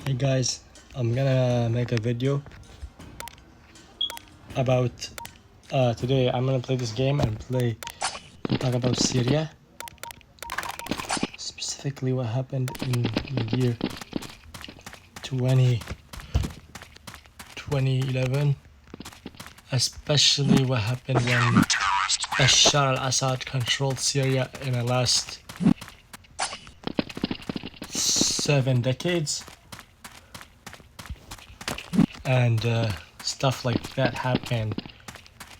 Hey guys, I'm gonna make a video about today. I'm gonna play this game and talk about Syria, specifically what happened in the year 2011, especially what happened when Bashar Alassad controlled Syria in the last 7 decades, and stuff like that happened.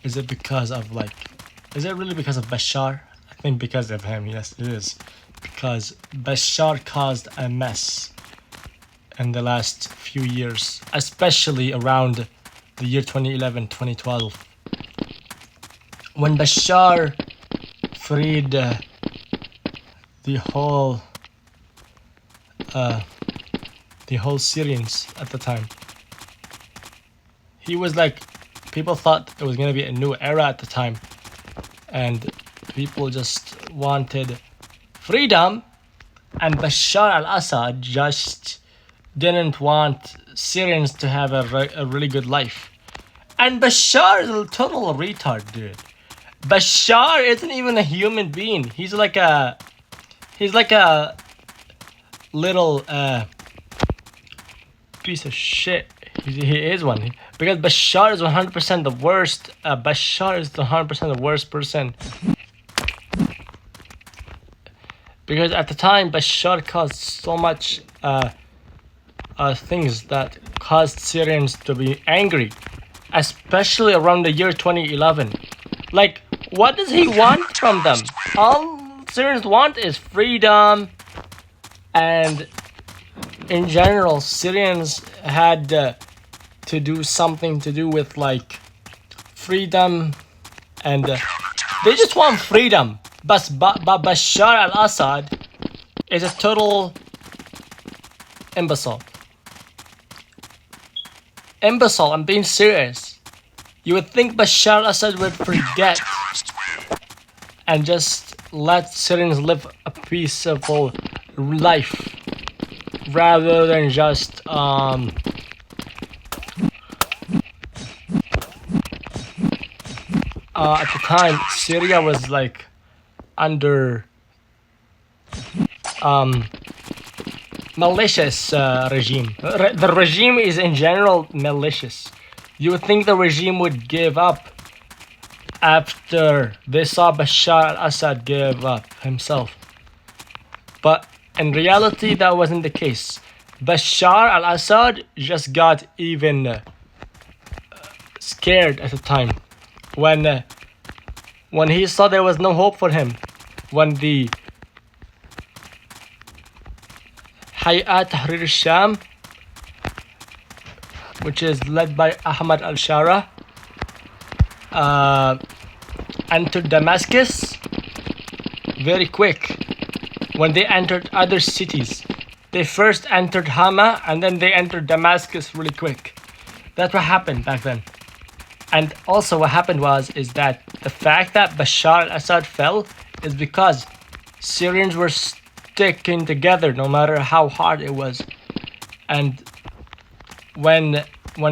Is it really because of Bashar? I think because of him, yes it is. Because Bashar caused a mess in the last few years, especially around the year 2011, 2012. When Bashar freed the whole Syrians at the time, he was like, people thought it was going to be a new era at the time, and people just wanted freedom, and Bashar al-Assad just didn't want Syrians to have a really good life. And Bashar is a total retard, dude. Bashar isn't even a human being. He's like a little piece of shit. He is one, because Bashar is 100% the worst. Bashar is 100% the worst person, because at the time Bashar caused so much things that caused Syrians to be angry, especially around the year 2011. Like, what does he want from them? All Syrians want is freedom, and in general, Syrians had to do something to do with like freedom, and they just want freedom. But Bashar al-Assad is a total imbecile. I'm being serious. You would think Bashar al-Assad would forget and just let Syrians live a peaceful life, rather than just at the time Syria was like under malicious regime. The regime is in general malicious. You would think the regime would give up after they saw Bashar al-Assad give up himself, but in reality that wasn't the case. Bashar al-Assad just got even scared at the time when he saw there was no hope for him, when the Hayat Tahrir al-Sham, which is led by Ahmad al-Shara, entered Damascus very quick. When they entered other cities, they first entered Hama and then they entered Damascus really quick. That's what happened back then. And also what happened is that the fact that Bashar al-Assad fell is because Syrians were sticking together no matter how hard it was. And when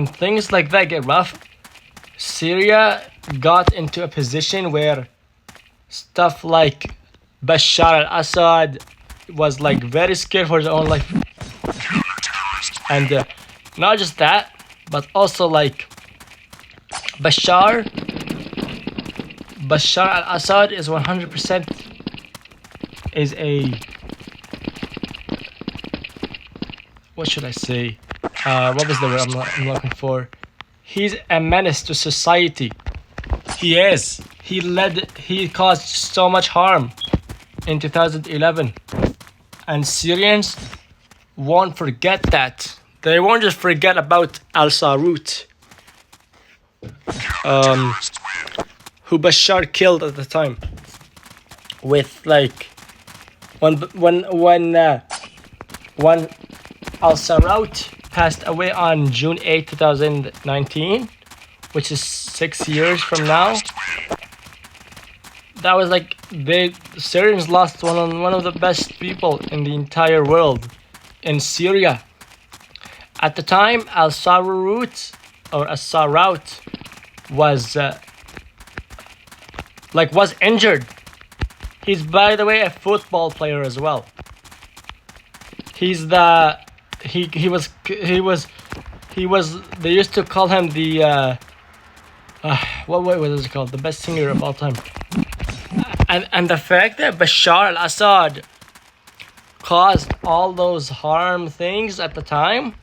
things like that get rough, Syria got into a position where stuff like Bashar al-Assad was like very scared for his own life. And not just that, but also like Bashar al-Assad is 100% is a, what should I say? What was the word I'm looking for? He's a menace to society. He is. He caused so much harm in 2011, and Syrians won't forget that. They won't just forget about al-Sarut, who Bashar killed at the time, with like when al-Sarut passed away on June 8, 2019, which is 6 years from now. That was like, the Syrians lost one of the best people in the entire world in Syria. At the time, Al-Sarraut was was injured. He's, by the way, a football player as well. He's the he was they used to call him the what was it called? The best singer of all time. And the fact that Bashar al-Assad caused all those harm things at the time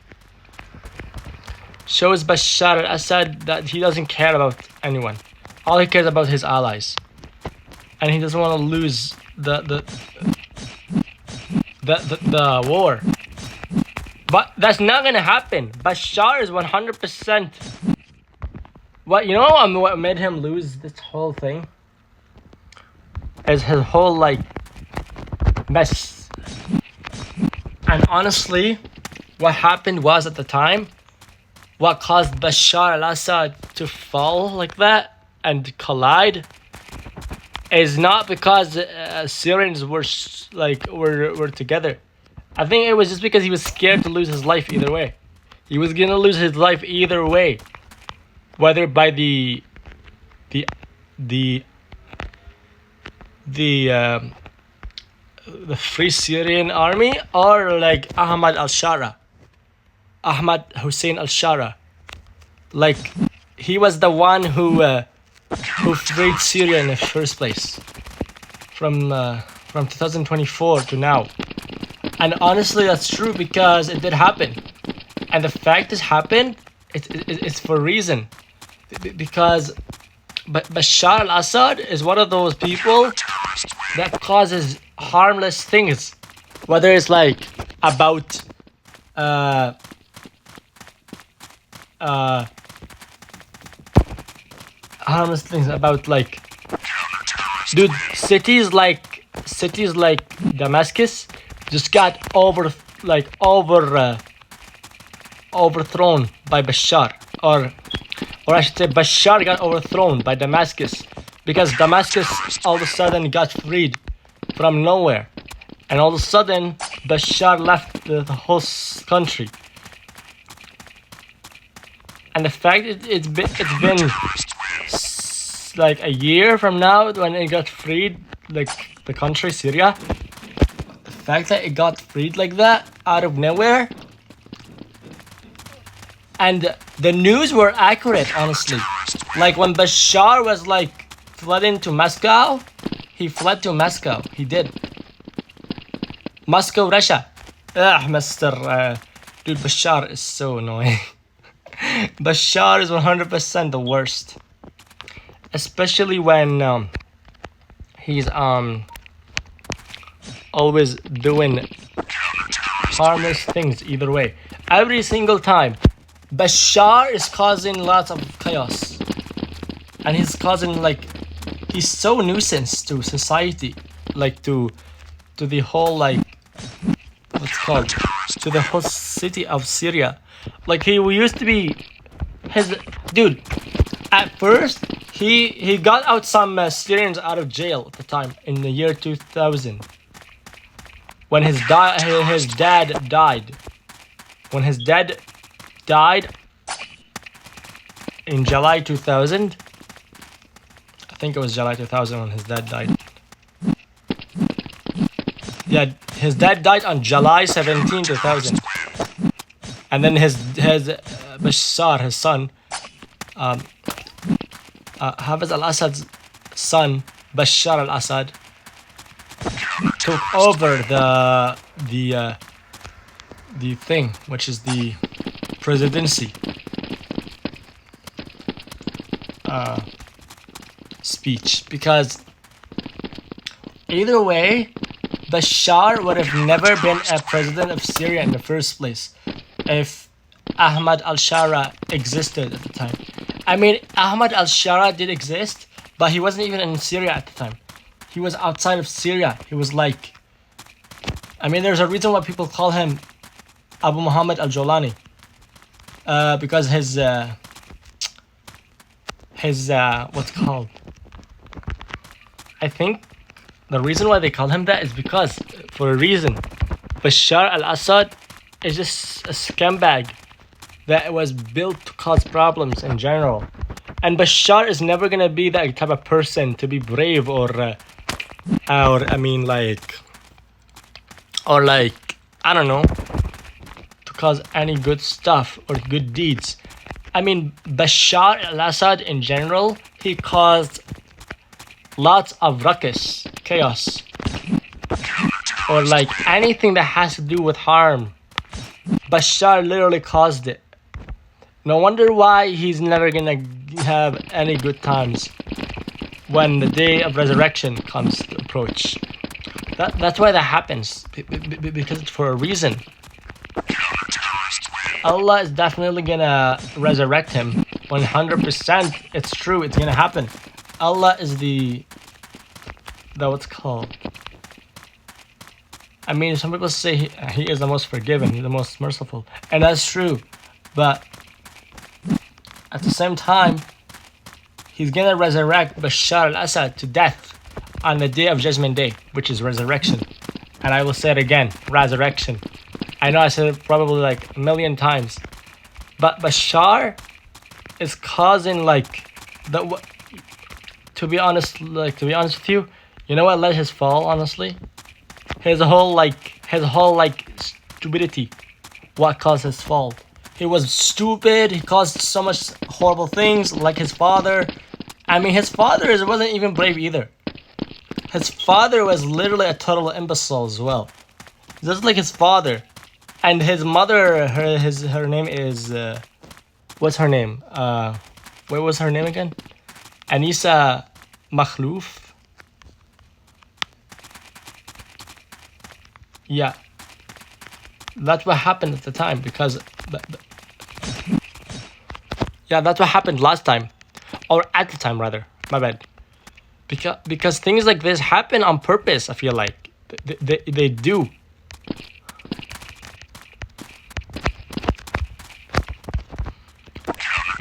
shows Bashar al-Assad that he doesn't care about anyone. All he cares about his allies, and he doesn't want to lose the war. But that's not gonna happen. Bashar is 100%. What made him lose this whole thing is his whole mess. And honestly, what happened was at the time, what caused Bashar al-Assad to fall like that and collide is not because Syrians were together. I think it was just because he was scared to lose his life either way. He was gonna lose his life either way, whether by the Free Syrian Army or like Ahmad Hussein al-Shara. Like, he was the one who freed Syria in the first place from 2024 to now. And honestly, that's true because it did happen. And the fact this happened, it's for a reason. Because Bashar al-Assad is one of those people that causes harmless things. Whether it's about harmless things about dude, cities like Damascus just got overthrown by Bashar, or I should say Bashar got overthrown by Damascus, because Damascus all of a sudden got freed from nowhere, and all of a sudden Bashar left the whole country. And the fact it's been a year from now when it got freed, the country Syria. The fact that it got freed like that out of nowhere, and the news were accurate, honestly. Like when Bashar was fled to Moscow, he fled to Moscow. He did. Moscow, Russia. Dude, Bashar is so annoying. Bashar is 100% the worst, especially when he's always doing harmless things either way. Every single time, Bashar is causing lots of chaos, and he's causing he's so nuisance to society, to the whole to the whole city of Syria. He used to be his dude. At first, he got out some Syrians out of jail at the time in the year 2000 when his dad died. When his dad died in July 2000, I think it was July 2000 when his dad died. Yeah, his dad died on July 17, 2000. And then his Bashar, his son, Hafiz al-Assad's son, Bashar al-Assad, took over the thing, which is the presidency speech. Because either way, Bashar would have never been a president of Syria in the first place if Ahmad al-Shara existed at the time. I mean, Ahmad al-Shara did exist, but he wasn't even in Syria at the time. He was outside of Syria. He was there's a reason why people call him Abu Muhammad al-Jolani. Because his what's called? I think the reason why they call him that is because, for a reason, Bashar al-Assad is just a scumbag. that was built to cause problems in general. And Bashar is never gonna be that type of person to be brave or I mean like I don't know, to cause any good stuff or good deeds. I mean, Bashar al-Assad in general, he caused lots of ruckus, chaos, or like anything that has to do with harm. Bashar literally caused it. No wonder why he's never gonna have any good times when the day of resurrection comes to approach. That's why that happens, because it's for a reason. Allah is definitely gonna resurrect him 100%. It's true, it's gonna happen. Allah is the what's called. I mean, some people say he is the most forgiving, he's the most merciful, and that's true. But at the same time, he's gonna resurrect Bashar al-Assad to death on the day of Judgment Day, which is resurrection. And I will say it again, resurrection. I know I said it probably like a million times, but Bashar is causing like the. To be honest with you, you know what led his fall? Honestly, his whole stupidity. What caused his fall? He was stupid. He caused so much horrible things, like his father. I mean, his father wasn't even brave either. His father was literally a total imbecile as well, just like his father. And his mother, her name is, what's her name? What was her name again? Anisa Makhlouf. Yeah, that's what happened at the time because, yeah, that's what happened last time, or at the time rather. My bad. Because things like this happen on purpose. I feel like they do.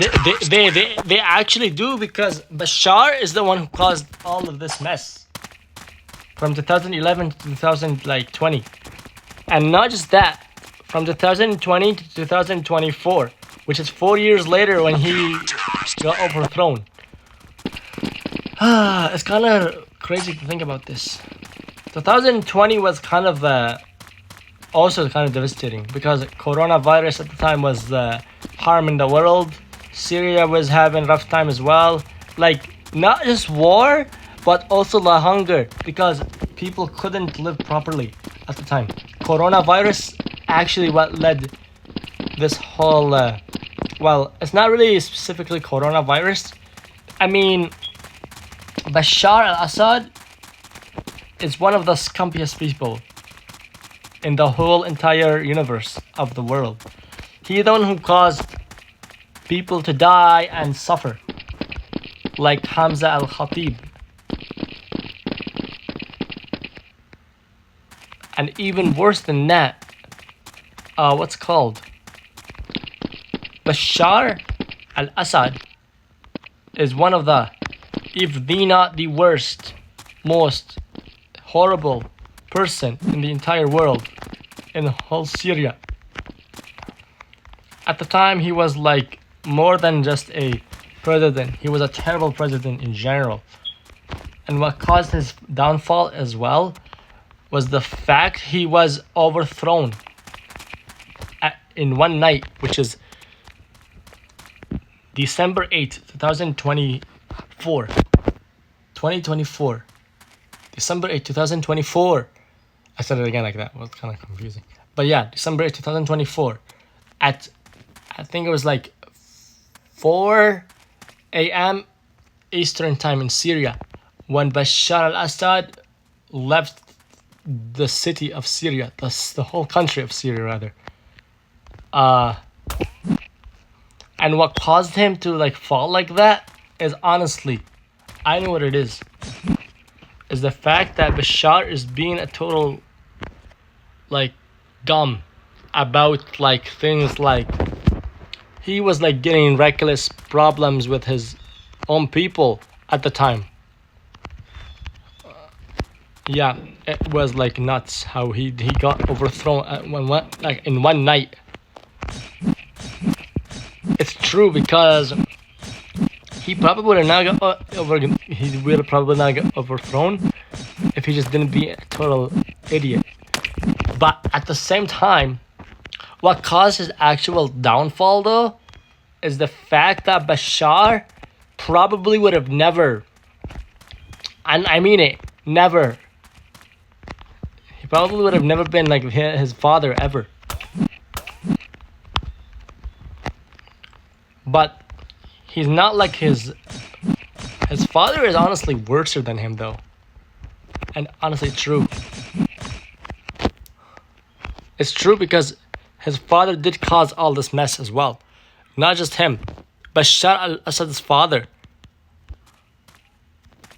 They actually do, because Bashar is the one who caused all of this mess from 2011 to 2020, and not just that, from 2020 to 2024, which is 4 years later when he got overthrown. It's kind of crazy to think about this. 2020 was kind of also kind of devastating because coronavirus at the time was harming the world. Syria was having a rough time as well. Like, not just war, but also the hunger, because people couldn't live properly at the time. Coronavirus actually what led this whole, well, it's not really specifically coronavirus. I mean, Bashar al-Assad is one of the scumpiest people in the whole entire universe of the world. He's the one who caused people to die and suffer, like Hamza al-Khatib. And even worse than that, what's called? Bashar al-Assad is one of the, if the not the worst, most horrible person in the entire world, in the whole Syria. At the time, he was like more than just a president. He was a terrible president in general. And what caused his downfall as well was the fact he was overthrown in one night, which is December 8th, 2024. 2024. December 8th, 2024. I said it again like that. It was kind of confusing. But yeah, December 8th, 2024. At, I think it was like 4 a.m. Eastern time in Syria, when Bashar al-Assad left the city of Syria, the whole country of Syria rather. And what caused him to like fall like that is, honestly, I know what it is the fact that Bashar is being a total like dumb about like things like he was like getting reckless problems with his own people at the time. Yeah, it was like nuts how he got overthrown in one night. true because he probably would have not got he would have probably not got overthrown if he just didn't be a total idiot. But at the same time, what caused his actual downfall though is the fact that Bashar probably would have never, and I mean it, never. He probably would have never been like his father ever. But he's not like his father is honestly worse than him though. And honestly true. It's true because his father did cause all this mess as well. Not just him. Bashar al-Assad's father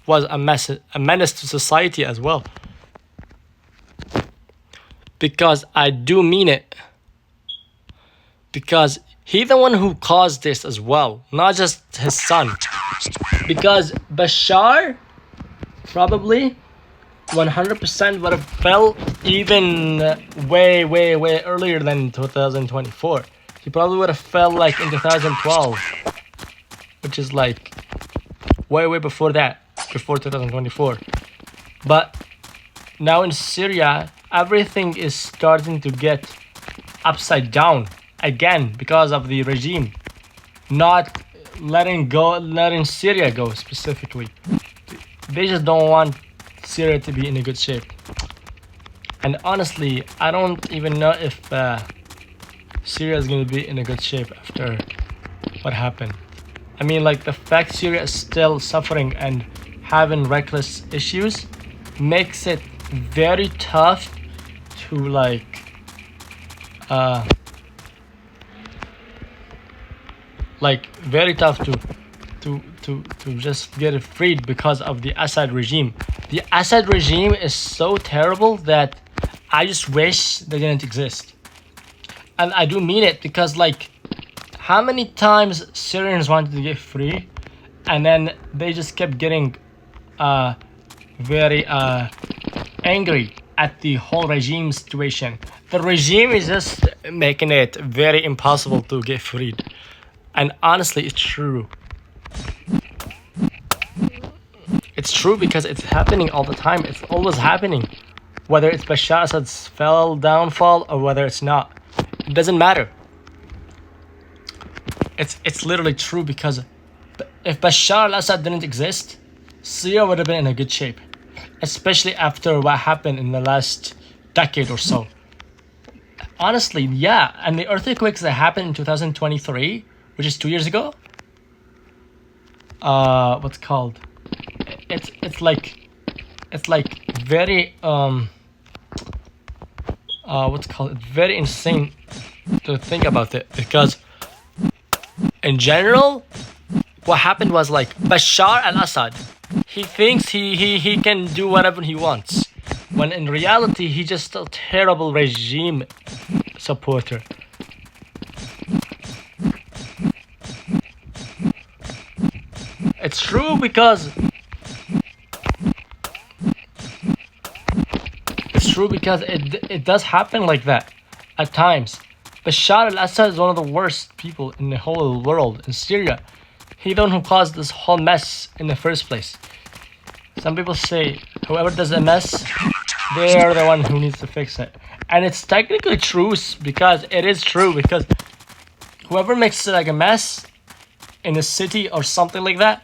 was a menace to society as well. Because I do mean it. Because he's the one who caused this as well, not just his son. Because Bashar probably 100% would have fell even way earlier than 2024. He probably would have fell like in 2012, which is like way before that, before 2024. But now in Syria, everything is starting to get upside down again because of the regime not letting Syria go specifically. They just don't want Syria to be in a good shape. And honestly, I don't even know if Syria is going to be in a good shape after what happened. I mean, like the fact Syria is still suffering and having reckless issues makes it very tough to very tough to just get it freed because of the Assad regime. The Assad regime is so terrible that I just wish they didn't exist. And I do mean it because like how many times Syrians wanted to get free and then they just kept getting very angry at the whole regime situation. The regime is just making it very impossible to get freed. And honestly, it's true. It's true because it's happening all the time. It's always happening. Whether it's Bashar Assad's downfall or whether it's not. It doesn't matter. It's literally true because if Bashar al-Assad didn't exist, Syria would have been in a good shape. Especially after what happened in the last decade or so. Honestly, yeah. And the earthquakes that happened in 2023, which is 2 years ago. What's called? It's like very what's called? It's very insane to think about it because in general, what happened was like Bashar al-Assad. He thinks he can do whatever he wants, when in reality he's just a terrible regime supporter. It's true because it does happen like that at times. Bashar al-Assad is one of the worst people in the whole world in Syria. He's the one who caused this whole mess in the first place. Some people say whoever does a mess, they are the one who needs to fix it. And it's technically true because it is true because whoever makes it like a mess in a city or something like that,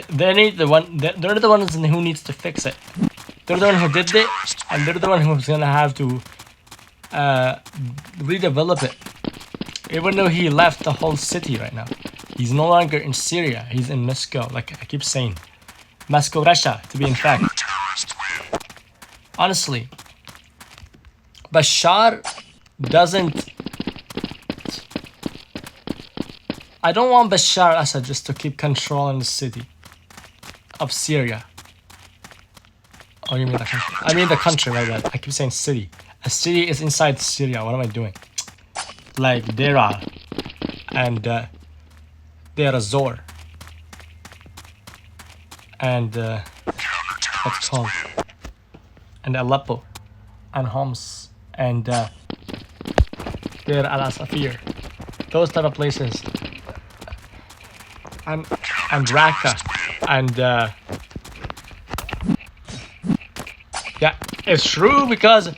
they're the ones who needs to fix it. They're the one who did it, and they're the one who's gonna have to redevelop it. Even though he left the whole city right now, he's no longer in Syria. He's in Moscow, like I keep saying, Moscow, Russia, to be in fact. Honestly, Bashar doesn't. I don't want Bashar al-Assad just to keep controlling the city of Syria. Oh, you mean the country? I mean the country, right? I keep saying city. A city is inside Syria. What am I doing? Like Deira and Deir ez-Zor and what's it called? And Aleppo and Homs and Deir al-Asafir. Those type of places. and and Raqqa, and yeah, it's true because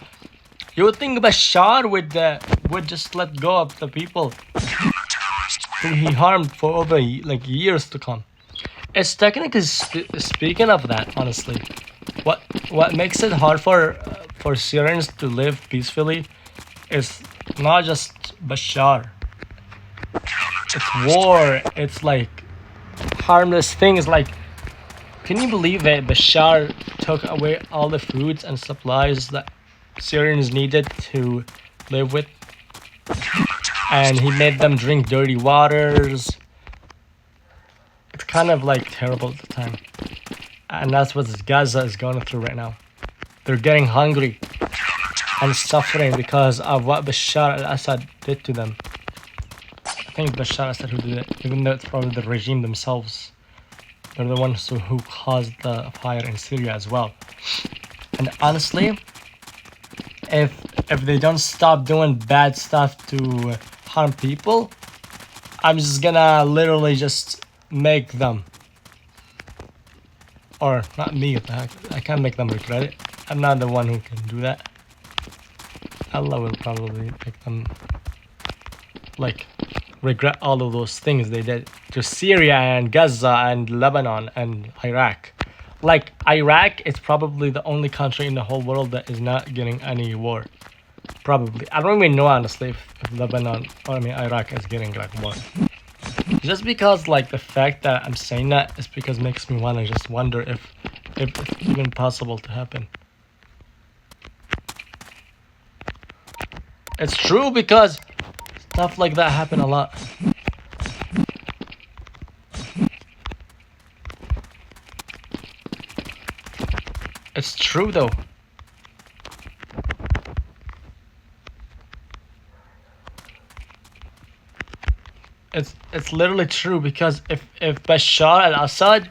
you would think Bashar would just let go of the people who he harmed for over like years to come. It's technically speaking of that, honestly, what what makes it hard for Syrians to live peacefully is not just Bashar. It's war. It's like harmless things. Like, can you believe that Bashar took away all the foods and supplies that Syrians needed to live with, and he made them drink dirty waters? It's kind of like terrible at the time, and that's what Gaza is going through right now. They're getting hungry and suffering because of what Bashar al-Assad did to them. I think Bashar al-Assad who did it, even though it's probably the regime themselves. They're the ones who caused the fire in Syria as well. And honestly, if they don't stop doing bad stuff to harm people, I'm just gonna literally just make them, or not me, what the heck, I can't make them regret it. I'm not the one who can do that. Allah will probably make them like regret all of those things they did to Syria and Gaza and Lebanon and Iraq. Like, Iraq is probably the only country in the whole world that is not getting any war. Probably. I don't even know honestly if Lebanon, or I mean Iraq is getting like war. Just because like the fact that I'm saying that is because it makes me want to just wonder if it's even possible to happen. It's true because stuff like that happen a lot. It's true though. It's literally true because if Bashar al-Assad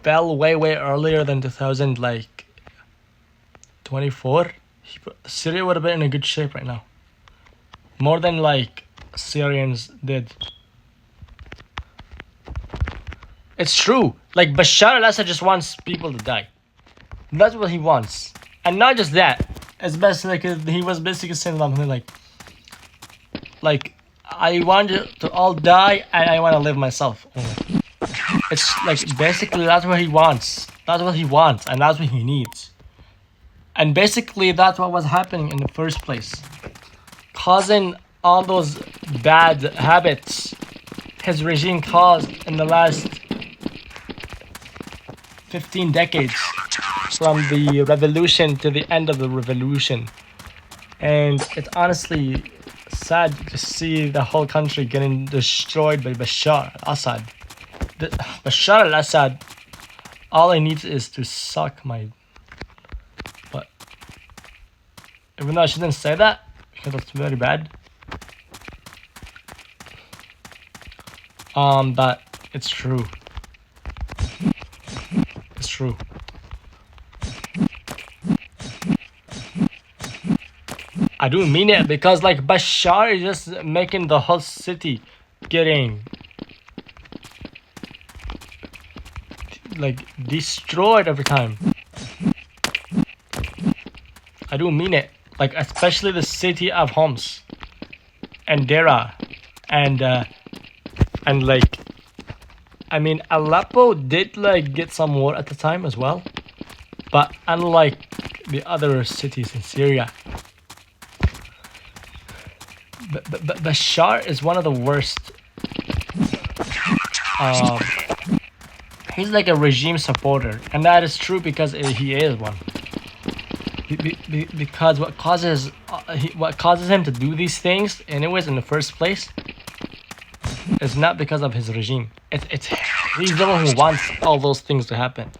fell way earlier than 2024, Syria would have been in a good shape right now. More than like Syrians did. It's true. Like, Bashar al-Assad just wants people to die. That's what he wants. And not just that. It's basically like he was basically saying something like I want you to all die and I want to live myself only. It's like basically that's what he wants. That's what he wants and that's what he needs. And basically that's what was happening in the first place. Causing all those bad habits his regime caused in the last 15 decades, from the revolution to the end of the revolution. And it's honestly sad to see the whole country getting destroyed by Bashar al-Assad. Bashar al-Assad, all he needs is to suck my butt. Even though I shouldn't say that, because that's very bad. But it's true. It's true. I do mean it because like Bashar is just making the whole city getting like destroyed every time. I do mean it. Like, especially the city of Homs and Dera and like, I mean, Aleppo did like get some war at the time as well, but unlike the other cities in Syria, Bashar is one of the worst. He's like a regime supporter, and that is true because he is one. Because what causes him to do these things, anyways, in the first place, is not because of his regime. It's he's the one who wants all those things to happen.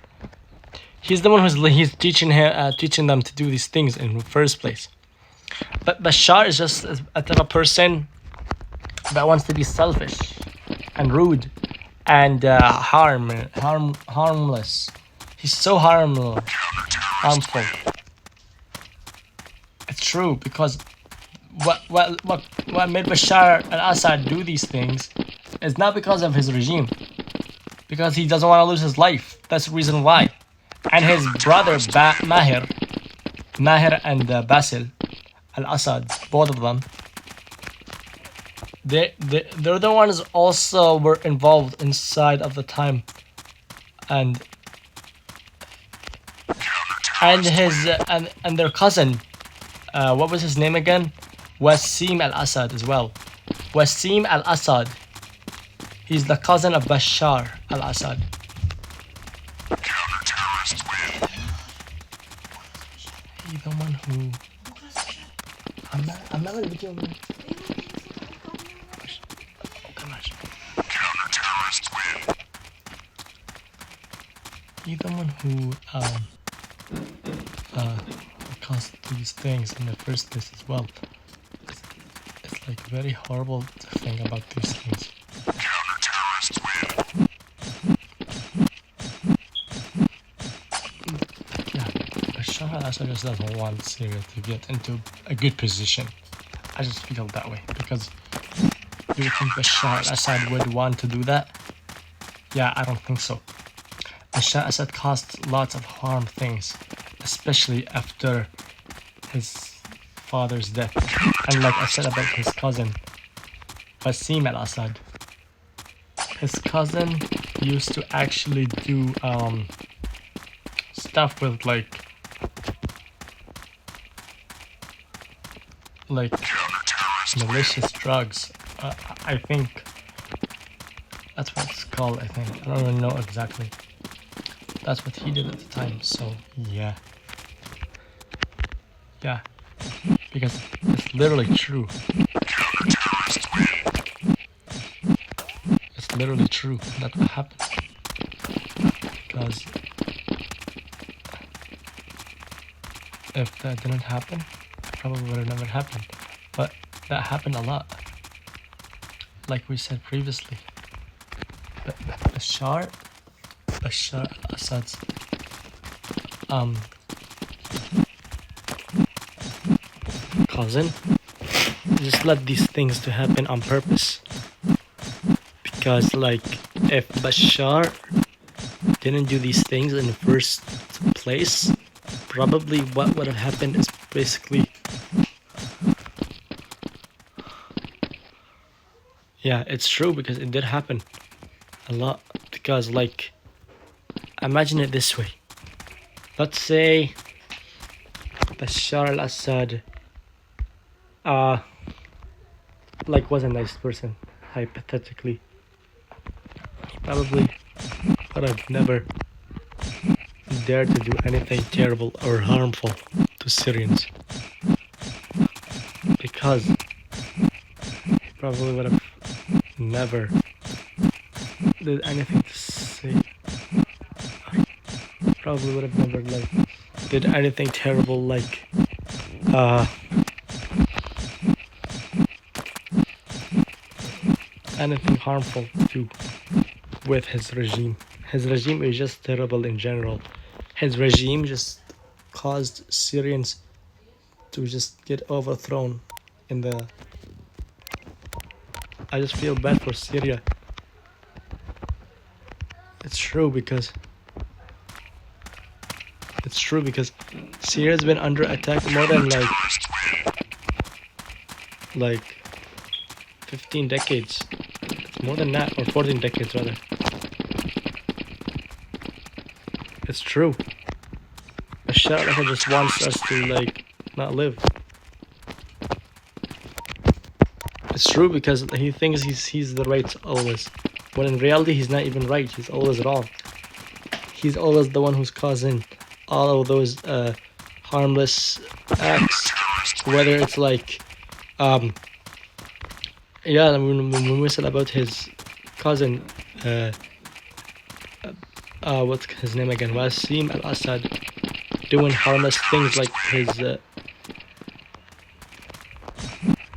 He's the one he's teaching them to do these things in the first place. But Bashar is just a type of person that wants to be selfish and rude and harmless. He's so harmful. It's true because what made Bashar al-Assad do these things It's not because of his regime, because he doesn't want to lose his life. That's the reason why. And his brother Maher and Basil Al-Assad, both of them, they're the ones also were involved inside of the time, and his and their cousin, what was his name again? Wasim Al-Assad as well. Wasim Al-Assad. He's the cousin of Bashar Alassad. He's the one who. I'm not gonna be doing. He's the one who caused these things in the first place as well. It's like very horrible to think about these things. Yeah, Bashar al-Assad just doesn't want Syria to get into a good position. I just feel that way because do you think Bashar al-Assad would want to do that? Yeah, I don't think so. Bashar al-Assad caused lots of harm things, especially after his father's death. And like I said about his cousin, Wasim al-Assad. His cousin used to actually do stuff with like malicious drugs. I think that's what it's called. I think I don't even know exactly. That's what he did at the time. So yeah, because it's literally true. It's literally true. That's what happened. Because if that didn't happen, it probably would have never happened. But that happened a lot. Like we said previously. But Bashar al-Assad's cousin just let these things to happen on purpose. Because like if Bashar didn't do these things in the first place, probably what would have happened is basically, yeah, it's true because it did happen a lot. Because like, imagine it this way. Let's say Bashar al-Assad like was a nice person, hypothetically. He probably would have never dared to do anything terrible or harmful to Syrians. Because he probably would have never did anything to say. Probably would have never like did anything terrible like anything harmful to with his regime. His regime is just terrible in general. His regime just caused Syrians to just get overthrown in the. I just feel bad for Syria. It's true because Syria's been under attack more than like 15 decades. It's more than that, or 14 decades rather. It's true. Bashar al-Assad just wants us to like not live. It's true because he thinks he's the right always, when in reality he's not even right. He's always wrong. He's always the one who's causing all of those harmless acts, whether it's like yeah, when we said about his cousin, what's his name again? Wasim Alassad, doing harmless things like his,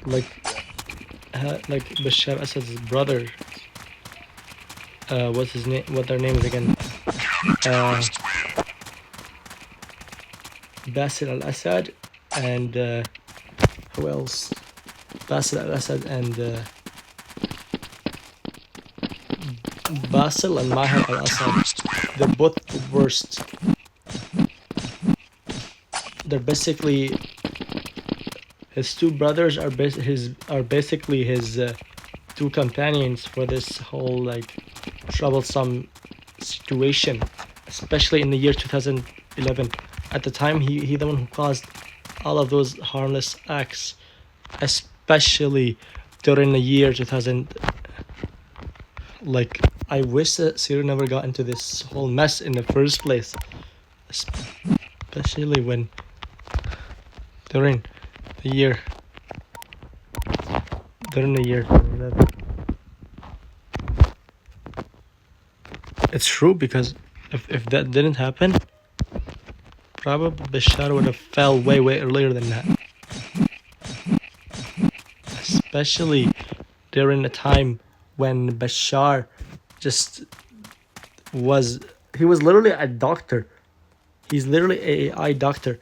like Bashar Assad's brother. What's his name? What their names again? Bashar Alassad and who else? Bashar Alassad and Basil and Maher al-Assad, they're both the worst. They're basically his two brothers are basically his two companions for this whole like troublesome situation, especially in the year 2011. At the time, he the one who caused all of those harmless acts, especially during the year 2000. Like, I wish that Syria never got into this whole mess in the first place, especially when during the year during the year 2011. It's true, because if that didn't happen, probably Bashar would have fell way earlier than that. Especially during the time when Bashar just was he was literally a doctor. He's literally a eye doctor,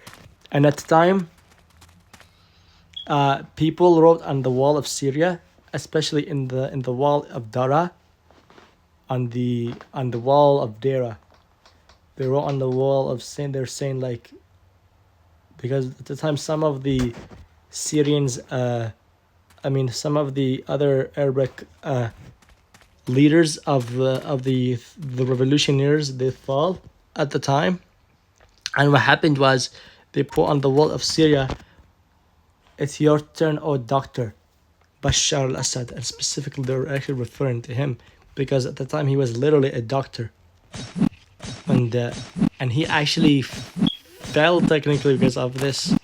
and at the time, people wrote on the wall of Syria, especially in the wall of Dara, on the wall of Dara. They wrote on the wall of saying they're saying like, because at the time some of the Syrians, some of the other Arabic leaders of the revolutionaries, they fall at the time, and what happened was they put on the wall of Syria, "It's your turn, oh doctor, Bashar al-Assad," and specifically they were actually referring to him because at the time he was literally a doctor, and he actually fell technically because of this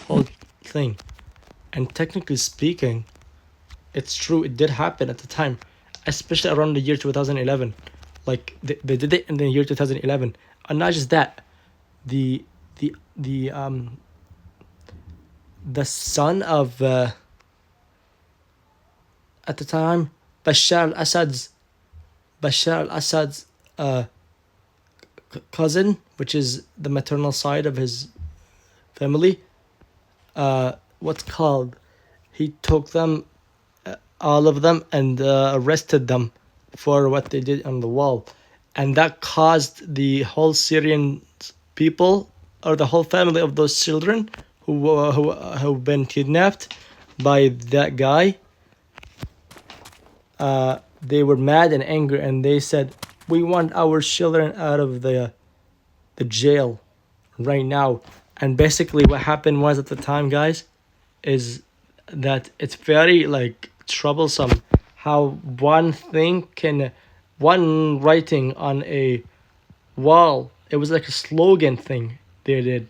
whole thing. And technically speaking, it's true, it did happen at the time, especially around the year 2011. Like they did it in the year 2011, and not just that, the son of at the time Bashar al-Assad's cousin, which is the maternal side of his family, what's called, he took them, all of them, and arrested them for what they did on the wall, and that caused the whole Syrian people, or the whole family of those children who've been kidnapped by that guy. They were mad and angry, and they said, "We want our children out of the jail right now." And basically, what happened was at the time, guys, is that it's very like troublesome how one writing on a wall, it was like a slogan thing they did.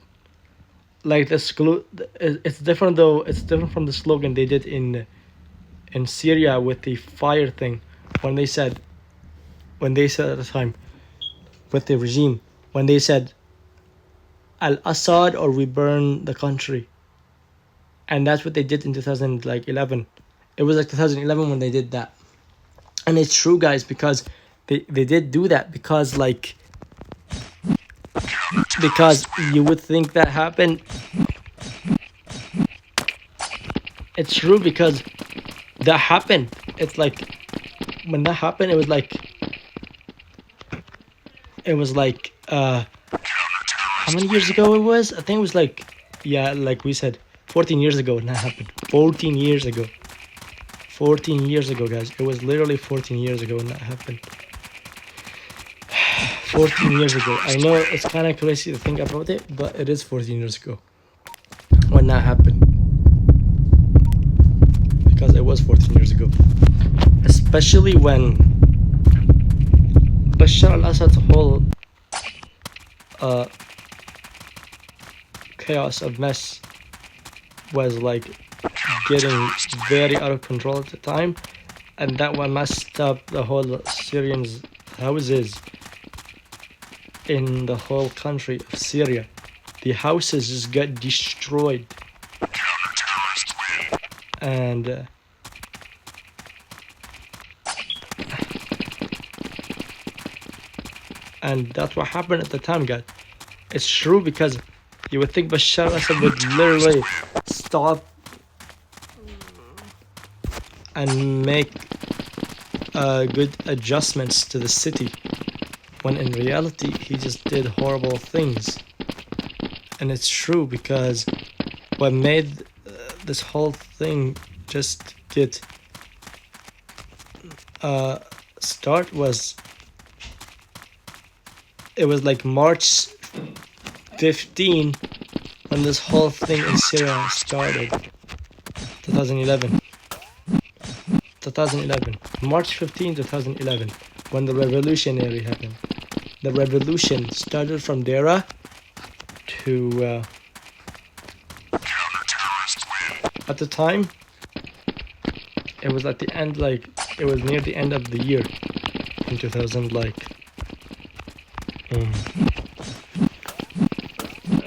Like it's different though. It's different from the slogan they did in Syria with the fire thing, when they said at the time with the regime, when they said Al-Assad or we burn the country. And that's what they did in 2011. It was like 2011 when they did that. And it's true, guys, because they did do that because you would think that happened. It's true because that happened. It's like when that happened, it was like how many years ago it was? I think it was like we said, 14 years ago when that happened. 14 years ago. 14 years ago, guys. It was literally 14 years ago when that happened. 14 years ago. I know it's kind of crazy to think about it, but it is 14 years ago when that happened. Because it was 14 years ago. Especially when Bashar al-Assad's whole chaos of mess was like getting very out of control at the time, and that one messed up the whole Syrians' houses in the whole country of Syria. The houses just got destroyed, and that's what happened at the time, guys. It's true, because you would think Bashar al-Assad would literally stop and make good adjustments to the city, when in reality he just did horrible things. And it's true because what made this whole thing just get start was, it was like March 15 when this whole thing in Syria started. 2011. 2011. March 15, 2011, when the revolutionary happened. The revolution started from Dera to at the time it was at the end, like it was near the end of the year in 2000, like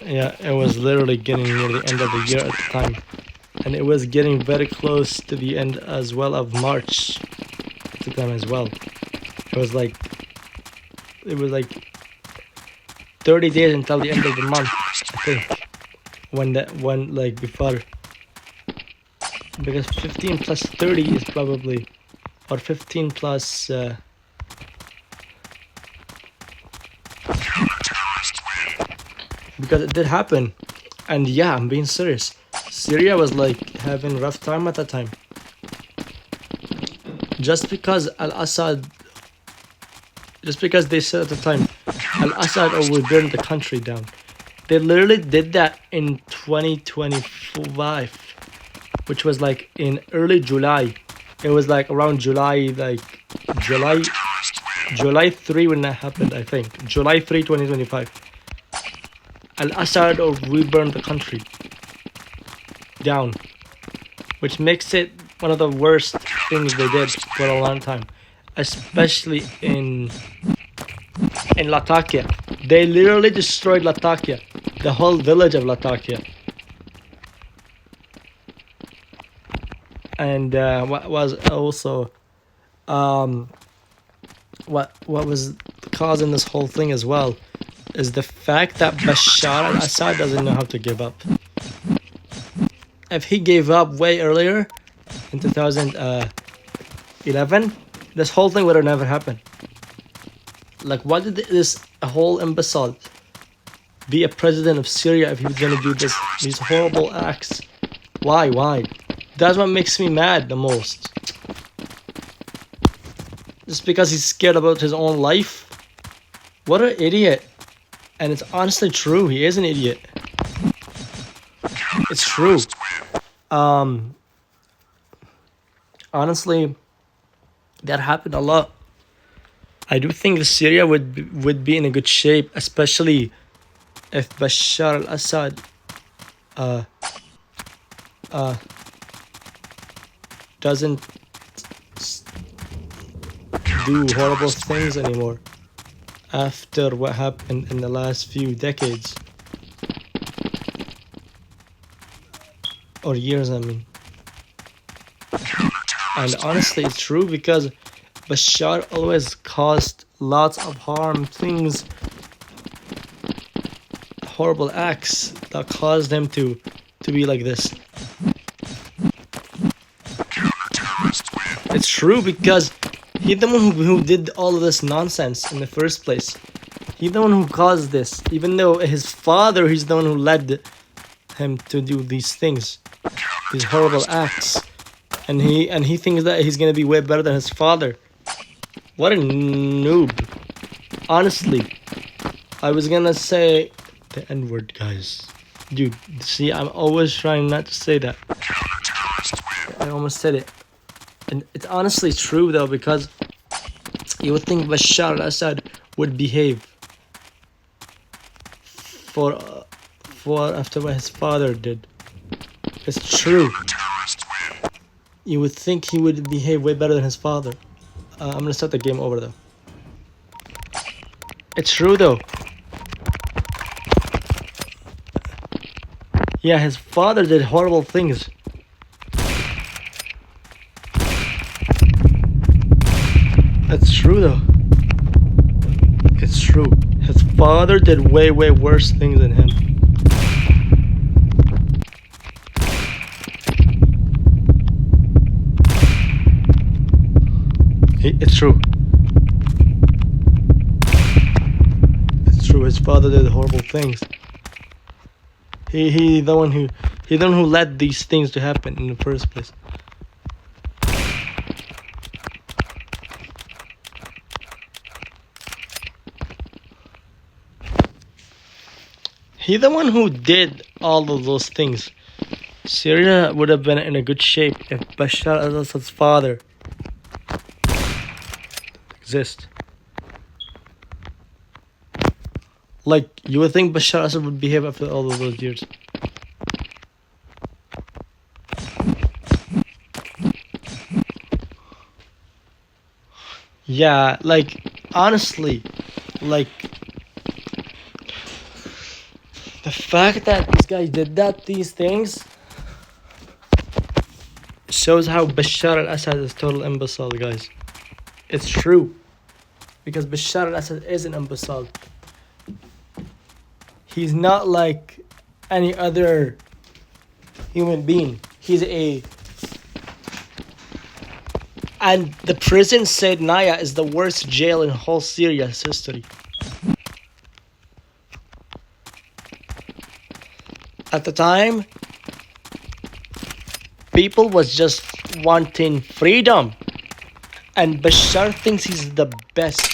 yeah, it was literally getting near the end of the year at the time, and it was getting very close to the end as well of March at the time as well. It was like 30 days until the end of the month, I think, when like before, because 15 plus 30 is probably, or 15 plus because it did happen. And yeah, I'm being serious, Syria was like having a rough time at that time, just because they said at the time Al-Assad will burn the country down. They literally did that in 2025, which was like in early July. It was like around July, like July 3 when that happened, I think. July 3, 2025. Al-Assad will burn the country down, which makes it one of the worst things they did for a long time, especially in Latakia. They literally destroyed Latakia, the whole village of Latakia. And what was also what was causing this whole thing as well is the fact that Bashar Alassad doesn't know how to give up. If he gave up way earlier in 2011, this whole thing would have never happened. Like, why did this whole imbecile be a president of Syria if he was gonna do these horrible acts? Why? That's what makes me mad the most. Just because he's scared about his own life? What an idiot. And it's honestly true, he is an idiot. It's true. Honestly, that happened a lot. I do think that Syria would be in a good shape, especially if Bashar al-Assad doesn't do horrible things anymore after what happened in the last few decades or years, I mean. And honestly, it's true because Bashar always caused lots of harm, things, horrible acts that caused him to be like this. It's true because he's the one who did all of this nonsense in the first place. He's the one who caused this, even though his father, he's the one who led him to do these things, these horrible acts. And he thinks that he's gonna be way better than his father. What a noob. Honestly, I was gonna say the N-word, guys. Dude, see, I'm always trying not to say that. I almost said it. And it's honestly true though, because you would think Bashar al-Assad would behave for after what his father did. It's true. You would think he would behave way better than his father. I'm gonna start the game over though. It's true though. Yeah, his father did horrible things. That's true though. It's true. His father did way worse things than him. It's true. It's true. His father did horrible things. He the one who led these things to happen in the first place. He the one who did all of those things. Syria would have been in a good shape if Bashar al-Assad's father exist. Like, you would think Bashar al-Assad would behave after all of those years. Yeah, like, honestly, like, the fact that this guy did these things, shows how Bashar al-Assad is total imbecile, guys. It's true. Because Bashar al-Assad is an imbecile. He's not like any other human being. He's a... And the prison, said Naya, is the worst jail in whole Syria's history. At the time, people was just wanting freedom. And Bashar thinks he's the best.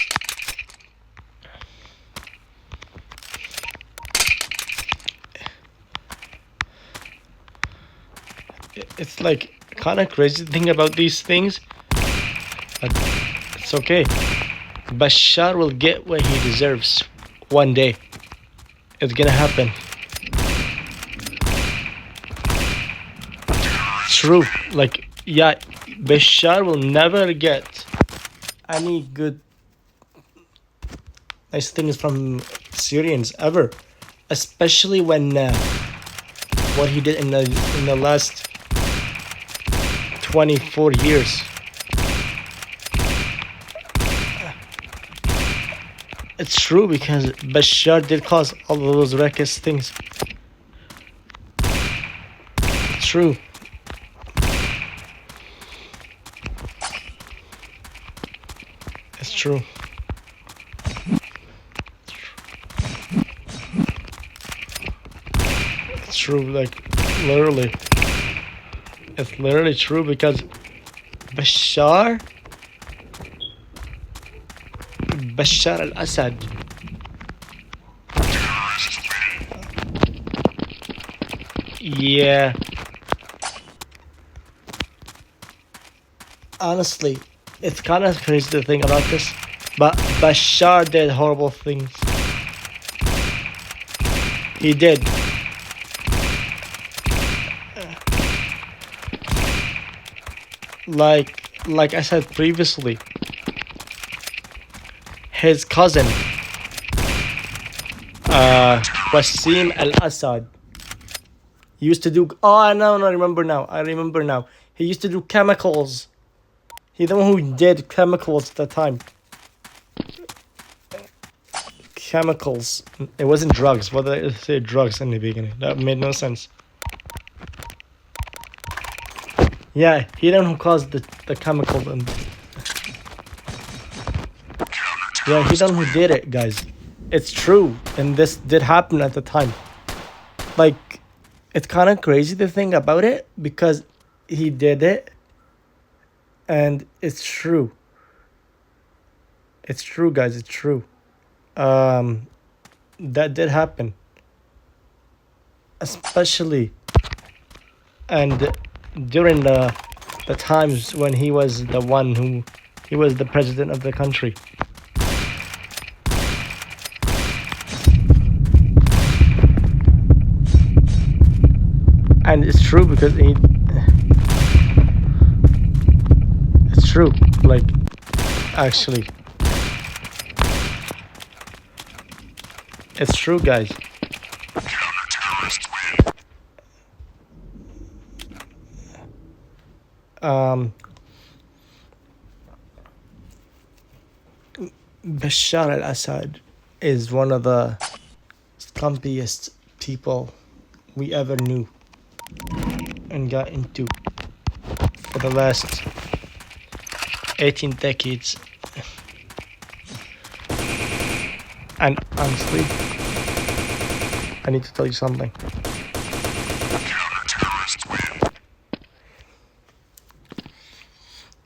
It's like kind of crazy to think about these things. But it's okay. Bashar will get what he deserves one day. It's gonna happen. True. Like, yeah, Bashar will never get any good, nice things from Syrians ever. Especially when what he did in the last 24 years. It's true because Bashar did cause all of those reckless things. It's true. It's true. It's true, like, literally. It's literally true because Bashar al-Assad yeah, honestly, it's kind of crazy to think about this, but Bashar did horrible things. He did. Like I said previously, his cousin, Wasim Alassad, used to do... Oh, no, I remember now. He used to do chemicals. He's the one who did chemicals at the time. Chemicals. It wasn't drugs. What did I say? Drugs in the beginning. That made no sense. Yeah, he the one who caused the chemical. Yeah, he's the one who did it, guys. It's true. And this did happen at the time. Like, it's kind of crazy to think about it because he did it. And it's true. It's true, guys. It's true. That did happen. Especially and during the times when he was the president of the country. And it's true because it's true, like, actually. It's true, guys. Bashar al-Assad is one of the scumpiest people we ever knew and got into for the last 18 decades. And honestly, I need to tell you something.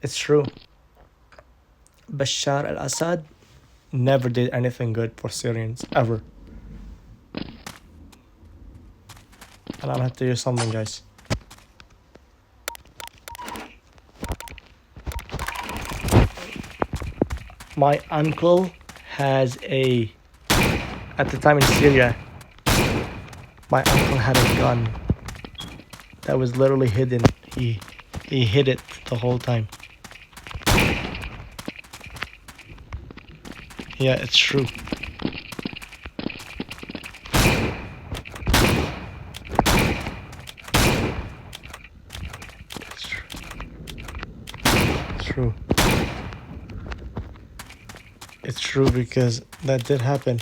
It's true. Bashar Alassad never did anything good for Syrians, ever. And I'm gonna tell you something, guys. My uncle has at the time in Syria, my uncle had a gun that was literally hidden. He hid it the whole time. Yeah, it's true. It's true. It's true. It's true because that did happen.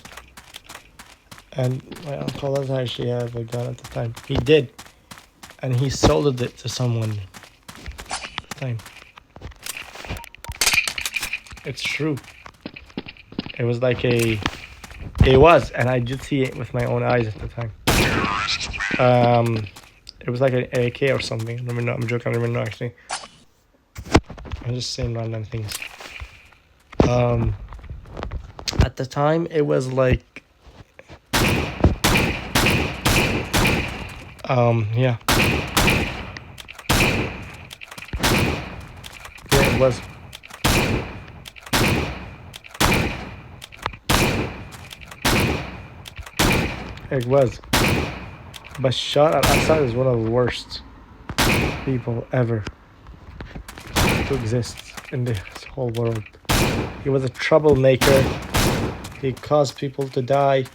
And my uncle doesn't actually have a gun at the time. He did. And he sold it to someone at the time. It's true. It was like it was, and I did see it with my own eyes at the time. It was like an AK or something. I don't even know. I'm joking. I don't even know actually. I'm just saying random things. At the time, it was like, yeah. Yeah, it was. It was. Bashar al-Assad is one of the worst people ever to exist in this whole world. He was a troublemaker. He caused people to die,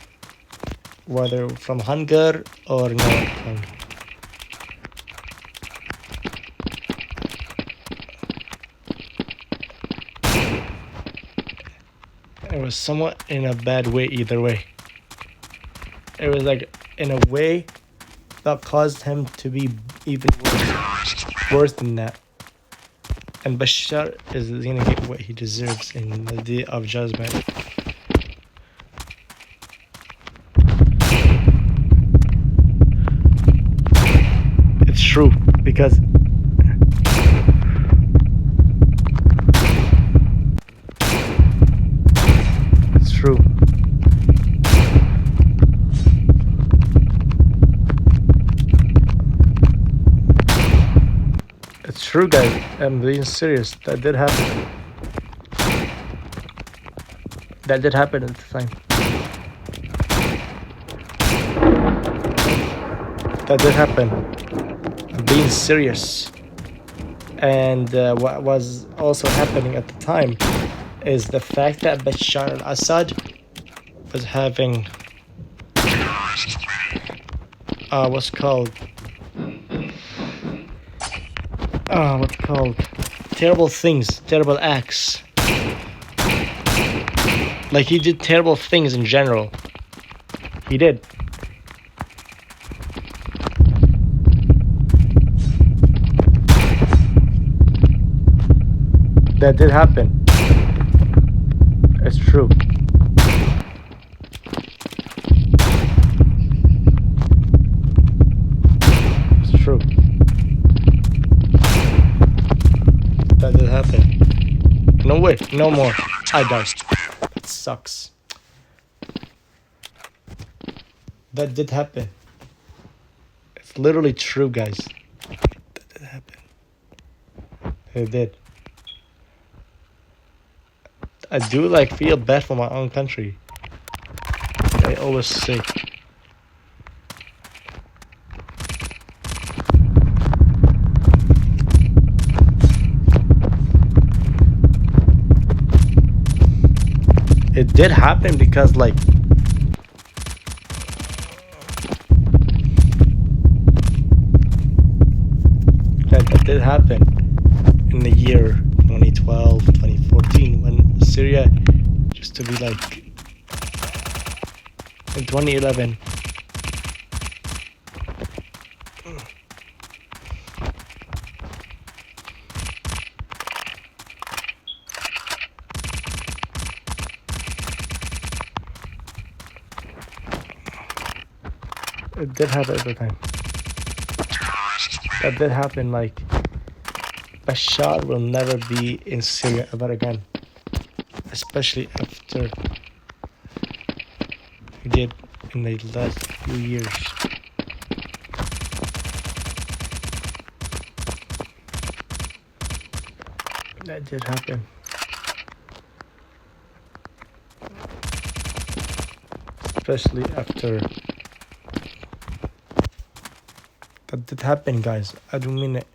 whether from hunger or not hunger. It was somewhat in a bad way either way. It was like in a way that caused him to be even worse than that. And Bashar is gonna get what he deserves in the day of judgment. It's true because it's true. It's true, guys. I'm being serious. That did happen. That did happen at the time. That did happen. I'm being serious. And what was also happening at the time is the fact that Bashar al-Assad was having what's called terrible things, terrible acts. Like he did terrible things in general. He did. That did happen. It's true. It's true. That did happen. No way, no more. I died. It sucks. That did happen. It's literally true, guys. That did happen. It did. I do feel bad for my own country. I always say. It did happen because that did happen in the year 2012, 2014 when Syria used to be in 2011. It did happen at the time. That did happen. Like, Bashar will never be in Syria ever again, especially after he did in the last few years. That did happen. Especially after that did happen, guys. I do mean it.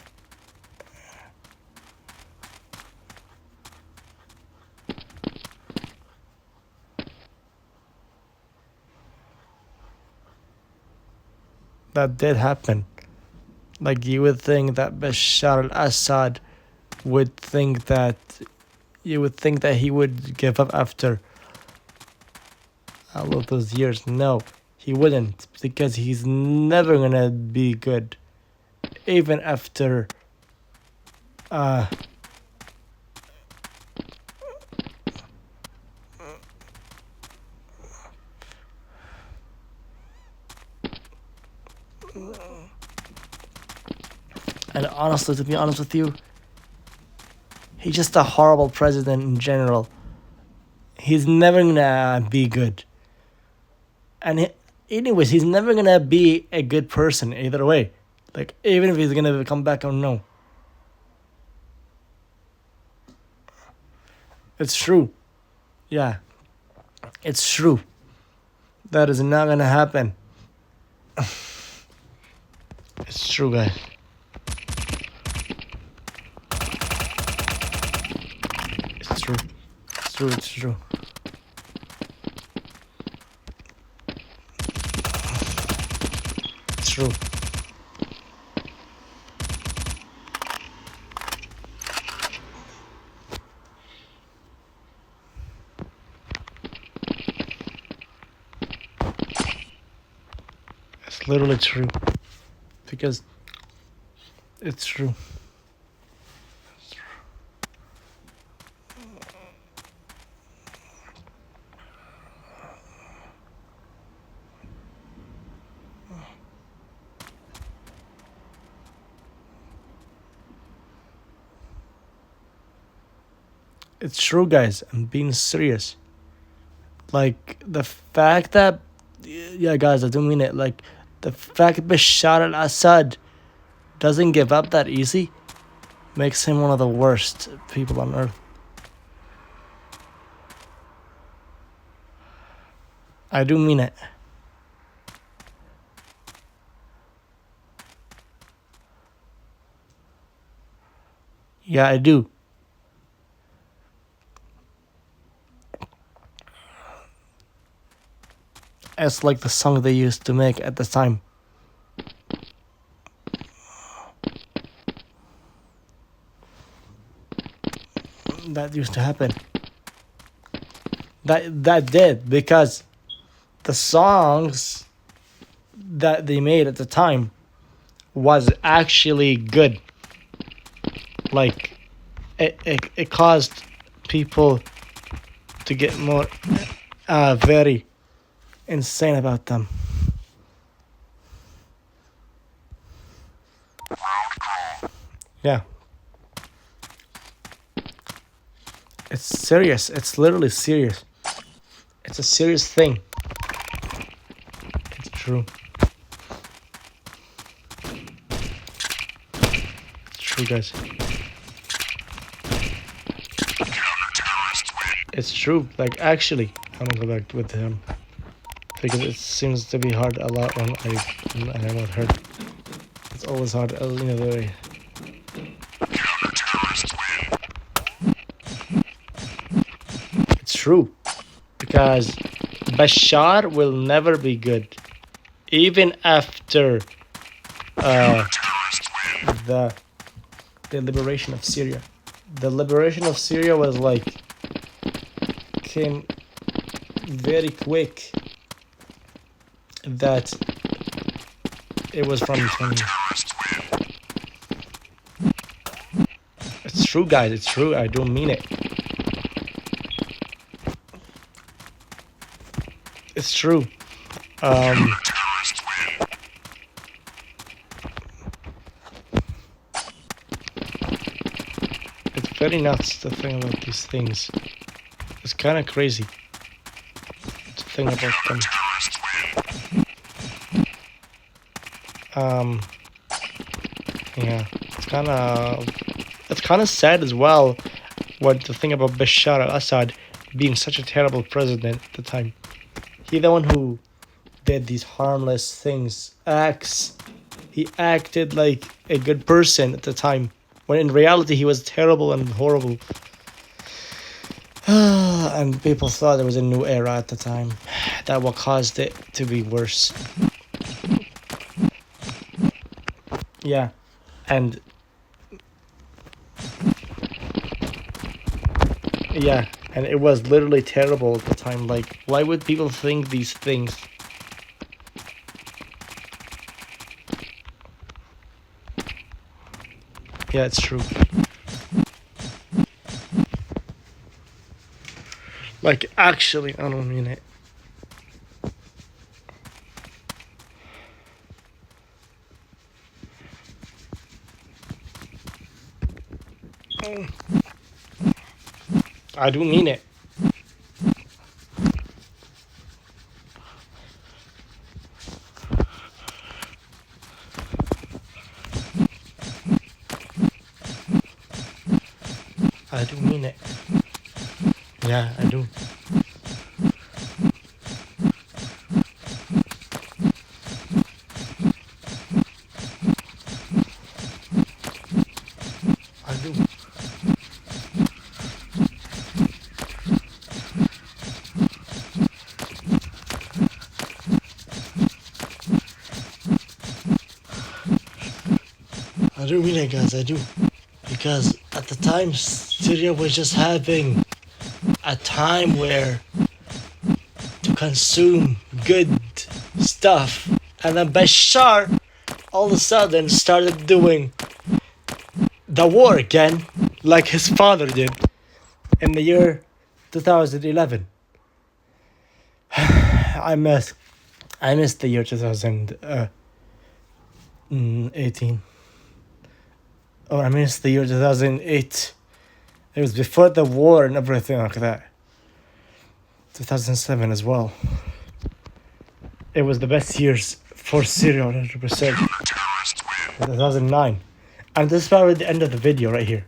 That did happen. Like, you would think that Bashar al-Assad would think that he would give up after all of those years. No, he wouldn't, because he's never gonna be good, even after and honestly, to be honest with you, he's just a horrible president in general. He's never gonna be good. And anyways, he's never gonna be a good person either way. Like, even if he's gonna come back or no. It's true. Yeah. It's true. That is not gonna happen. It's true, guys. It's true. It's true, it's true. It's true. It's literally true. Because it's true. It's true, guys. I'm being serious. Like, the fact that, yeah, guys, I do mean it. Like, the fact that Bashar al-Assad doesn't give up that easy makes him one of the worst people on earth. I do mean it. Yeah, I do. It's like the song they used to make at the time. That used to happen. That did, because the songs that they made at the time was actually good. Like, it caused people to get more very insane about them. Yeah. It's serious. It's literally serious. It's a serious thing. It's true. It's true, guys. It's true. Like, actually, I'm gonna go back with him, because it seems to be hard a lot when I am not hurt. It's always hard, the way. It's true, because Bashar will never be good, even after the liberation of Syria. The liberation of Syria was came very quick. That it was from 20. It's true, guys. It's true. I don't mean it. It's true. very nuts to think about these things. It's kind of crazy to think about them. Yeah, it's kind of sad as well. What to think about Bashar Alassad being such a terrible president at the time. He the one who did these harmless things, he acted like a good person at the time, when in reality he was terrible and horrible. And people thought there was a new era at the time. That what caused it to be worse. Yeah, and yeah, and it was literally terrible at the time. Like, why would people think these things? Yeah, it's true. Like, actually, I don't mean it. I do mean it. I do mean it. Yeah, I do. I do. I do mean it, guys. I do. Because at the time, Syria was just having a time where to consume good stuff. And then Bashar all of a sudden started doing the war again, like his father did in the year 2011. I miss the year 2018. Oh, I miss the year 2008. It was before the war and everything like that. 2007 as well. It was the best years for Syria, 100%. 2009. And this is probably the end of the video right here.